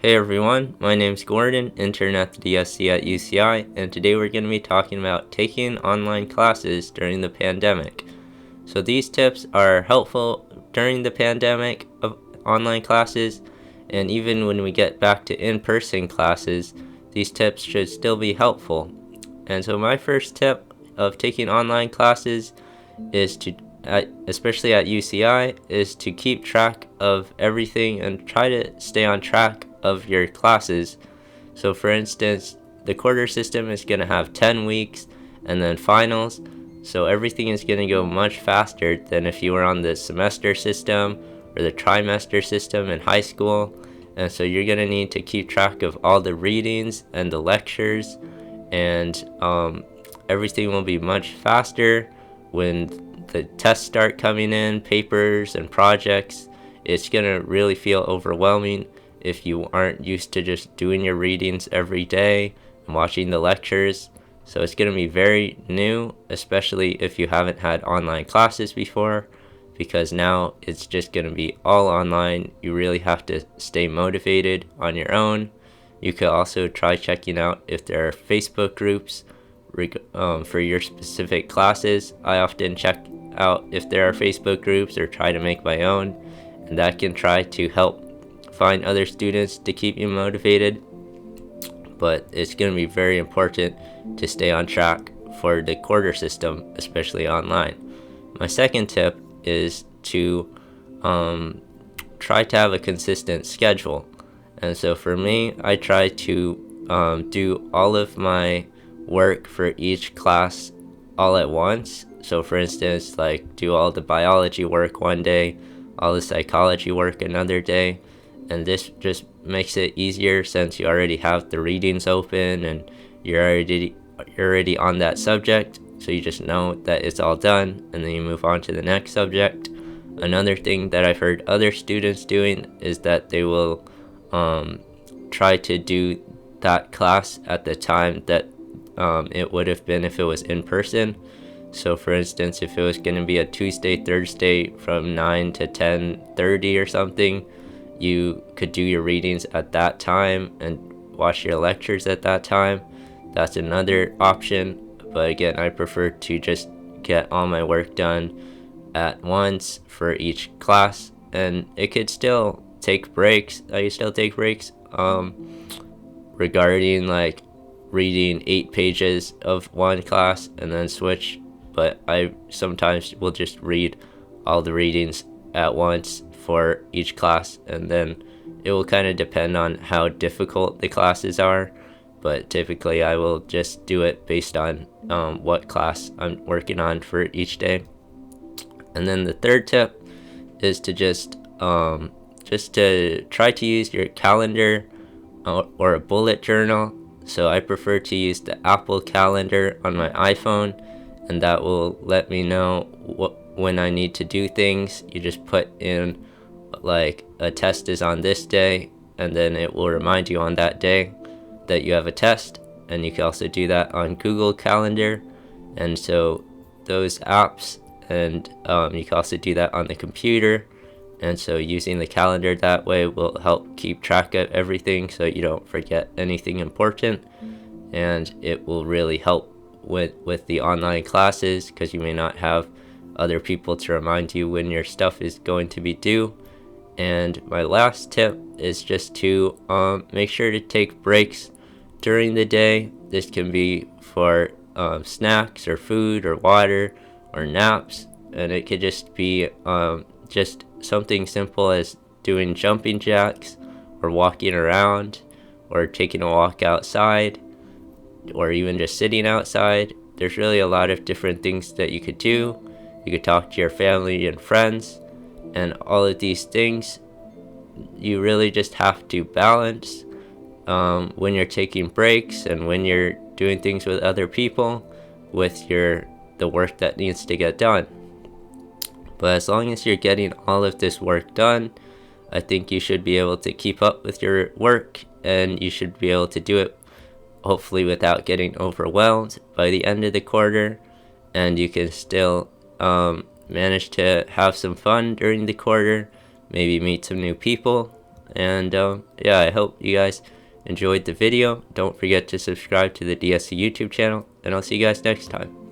Hey everyone, my name's Gordon, intern at the DSC at UCI, and today we're going to be talking about taking online classes during the pandemic. So these tips are helpful during the pandemic of online classes, and even when we get back to in-person classes, these tips should still be helpful. And so my first tip of taking online classes is especially at UCI, is to keep track of everything and try to stay on track of your classes. So for instance, the quarter system is going to have 10 weeks and then finals. So everything is going to go much faster than if you were on the semester system or the trimester system in high school. And so you're going to need to keep track of all the readings and the lectures, and everything will be much faster when the tests start coming in, papers and projects. It's going to really feel overwhelming if you aren't used to just doing your readings every day and watching the lectures. So it's going to be very new, especially if you haven't had online classes before, because now it's just going to be all online. You really have to stay motivated on your own. You could also try checking out if there are Facebook groups for your specific classes. I often check out if there are Facebook groups or try to make my own, and that can try to help find other students to keep you motivated. But it's going to be very important to stay on track for the quarter system, especially online. My second tip is to try to have a consistent schedule. And so for me, I try to do all of my work for each class all at once. So for instance, like do all the biology work one day, all the psychology work another day. And this just makes it easier since you already have the readings open and you're already on that subject. So you just know that it's all done, and then you move on to the next subject. Another thing that I've heard other students doing is that they will try to do that class at the time that it would have been if it was in person. So for instance, if it was going to be a Tuesday, Thursday from 9 to 10:30 or something, you could do your readings at that time and watch your lectures at that time. That's another option. But again, I prefer to just get all my work done at once for each class. And it could still take breaks. I could still take breaks regarding like reading 8 pages of one class and then switch. But I sometimes will just read all the readings at once for each class, and then it will kind of depend on how difficult the classes are. But typically I will just do it based on what class I'm working on for each day. And then the third tip is to just to try to use your calendar or a bullet journal. So I prefer to use the Apple Calendar on my iPhone, and that will let me know when I need to do things. You just put in like a test is on this day, and then it will remind you on that day that you have a test. And you can also do that on Google Calendar, and so those apps, and you can also do that on the computer. And so using the calendar that way will help keep track of everything so you don't forget anything important, and it will really help with the online classes, because you may not have other people to remind you when your stuff is going to be due. And my last tip is just to make sure to take breaks during the day. This can be for snacks or food or water or naps, and it could just be just something simple as doing jumping jacks or walking around or taking a walk outside or even just sitting outside. There's really a lot of different things that you could do. You could talk to your family and friends, and all of these things you really just have to balance when you're taking breaks and when you're doing things with other people with the work that needs to get done. But as long as you're getting all of this work done, I think you should be able to keep up with your work, and you should be able to do it hopefully without getting overwhelmed by the end of the quarter. And you can still manage to have some fun during the quarter, maybe meet some new people, And yeah, I hope you guys enjoyed the video. Don't forget to subscribe to the DSC YouTube channel, and I'll see you guys next time.